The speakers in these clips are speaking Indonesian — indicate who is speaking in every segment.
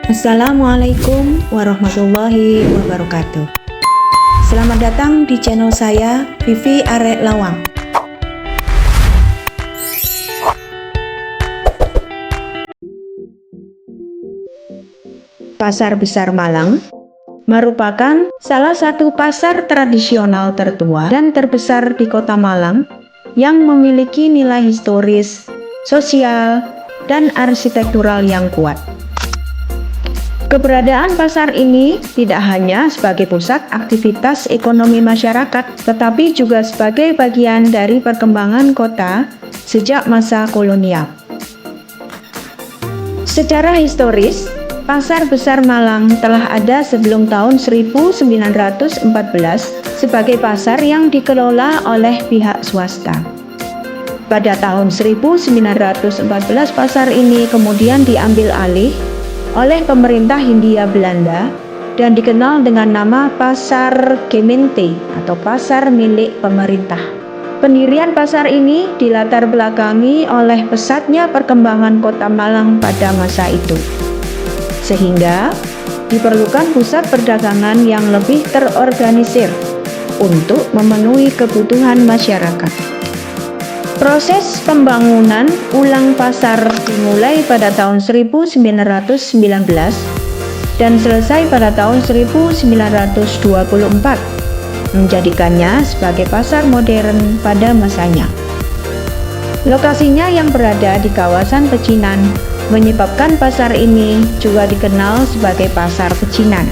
Speaker 1: Assalamualaikum warahmatullahi wabarakatuh. Selamat datang di channel saya, Vivi Arek Lawang. Pasar Besar Malang merupakan salah satu pasar tradisional tertua dan terbesar di Kota Malang yang memiliki nilai historis, sosial, dan arsitektural yang kuat. Keberadaan pasar ini tidak hanya sebagai pusat aktivitas ekonomi masyarakat, tetapi juga sebagai bagian dari perkembangan kota sejak masa kolonial. Secara historis, Pasar Besar Malang telah ada sebelum tahun 1914 sebagai pasar yang dikelola oleh pihak swasta. Pada tahun 1914 pasar ini kemudian diambil alih oleh pemerintah Hindia Belanda dan dikenal dengan nama Pasar Gemeente atau pasar milik pemerintah. Pendirian pasar ini dilatar belakangi oleh pesatnya perkembangan Kota Malang pada masa itu, sehingga diperlukan pusat perdagangan yang lebih terorganisir untuk memenuhi kebutuhan masyarakat. Proses pembangunan ulang pasar dimulai pada tahun 1919 dan selesai pada tahun 1924, menjadikannya sebagai pasar modern pada masanya. Lokasinya yang berada di kawasan pecinan menyebabkan pasar ini juga dikenal sebagai pasar pecinan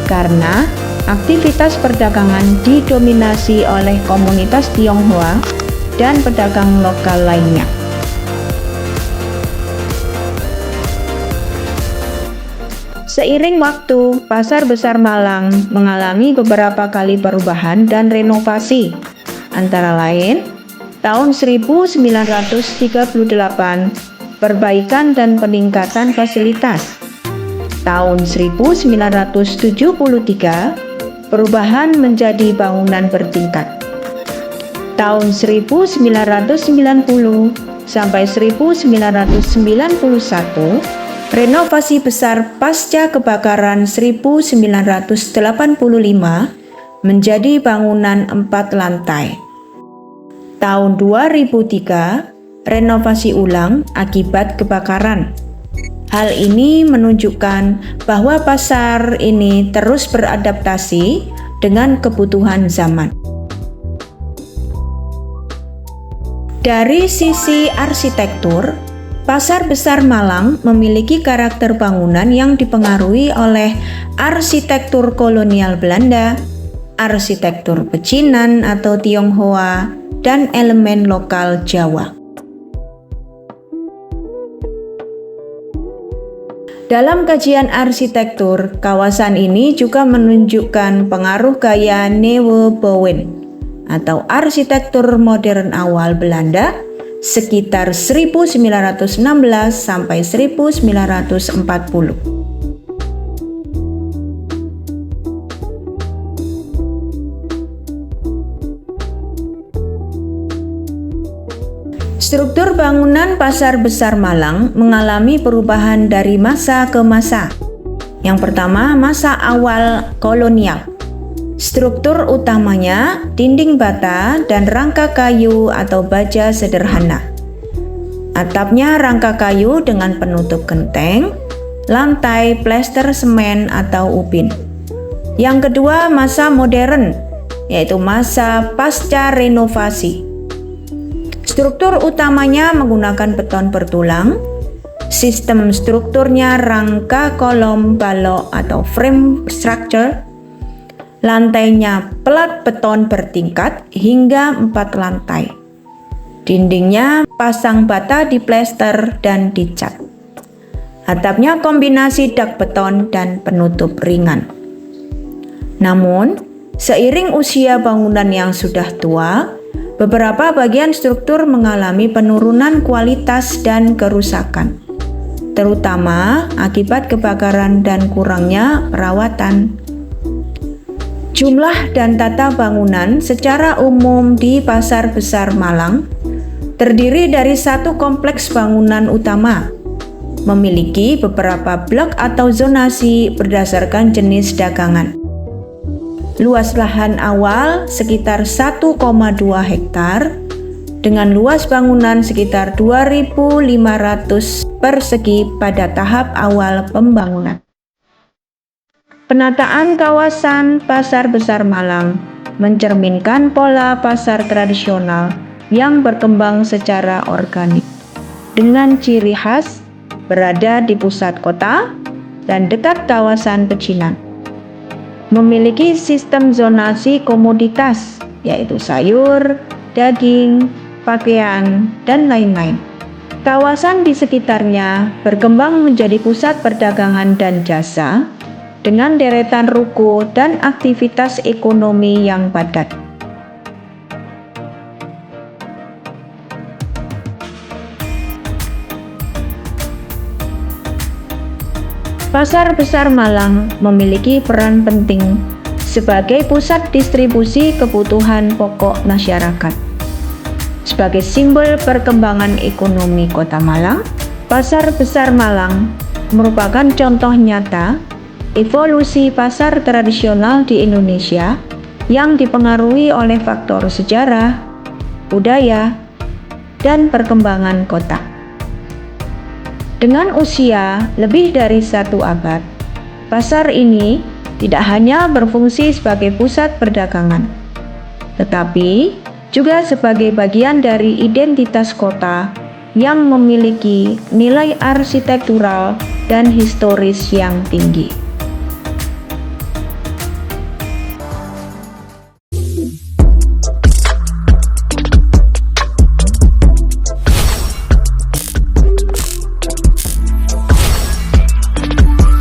Speaker 1: karena aktivitas perdagangan didominasi oleh komunitas Tionghoa dan pedagang lokal lainnya. Seiring waktu, Pasar Besar Malang mengalami beberapa kali perubahan dan renovasi, antara lain tahun 1938 perbaikan dan peningkatan fasilitas, tahun 1973 perubahan menjadi bangunan bertingkat, tahun 1990 sampai 1991 renovasi besar pasca kebakaran 1985 menjadi bangunan 4 lantai. Tahun 2003 renovasi ulang akibat kebakaran. Hal ini menunjukkan bahwa pasar ini terus beradaptasi dengan kebutuhan zaman. Dari sisi arsitektur, Pasar Besar Malang memiliki karakter bangunan yang dipengaruhi oleh arsitektur kolonial Belanda, arsitektur pecinan atau Tionghoa, dan elemen lokal Jawa. Dalam kajian arsitektur, kawasan ini juga menunjukkan pengaruh gaya Nieuwe Bouwen atau arsitektur modern awal Belanda sekitar 1916 sampai 1940. Struktur bangunan Pasar Besar Malang mengalami perubahan dari masa ke masa. Yang pertama, masa awal kolonial. Struktur utamanya dinding bata dan rangka kayu atau baja sederhana. Atapnya rangka kayu dengan penutup genteng, lantai plester semen atau ubin. Yang kedua, masa modern, yaitu masa pasca renovasi. Struktur utamanya menggunakan beton bertulang. Sistem strukturnya rangka kolom balok atau frame structure. Lantainya pelat beton bertingkat hingga 4 lantai. Dindingnya pasang bata diplester dan dicat. Atapnya kombinasi dak beton dan penutup ringan. Namun, seiring usia bangunan yang sudah tua, beberapa bagian struktur mengalami penurunan kualitas dan kerusakan, terutama akibat kebakaran dan kurangnya perawatan. Jumlah dan tata bangunan secara umum di Pasar Besar Malang terdiri dari satu kompleks bangunan utama, memiliki beberapa blok atau zonasi berdasarkan jenis dagangan. Luas lahan awal sekitar 1,2 hektar dengan luas bangunan sekitar 2.500 persegi pada tahap awal pembangunan. Penataan kawasan Pasar Besar Malang mencerminkan pola pasar tradisional yang berkembang secara organik, dengan ciri khas berada di pusat kota dan dekat kawasan pecinan. Memiliki sistem zonasi komoditas, yaitu sayur, daging, pakaian, dan lain-lain. Kawasan di sekitarnya berkembang menjadi pusat perdagangan dan jasa dengan deretan ruko dan aktivitas ekonomi yang padat. Pasar Besar Malang memiliki peran penting sebagai pusat distribusi kebutuhan pokok masyarakat. Sebagai simbol perkembangan ekonomi Kota Malang, Pasar Besar Malang merupakan contoh nyata evolusi pasar tradisional di Indonesia yang dipengaruhi oleh faktor sejarah, budaya, dan perkembangan kota. Dengan usia lebih dari 1 abad, pasar ini tidak hanya berfungsi sebagai pusat perdagangan, tetapi juga sebagai bagian dari identitas kota yang memiliki nilai arsitektural dan historis yang tinggi.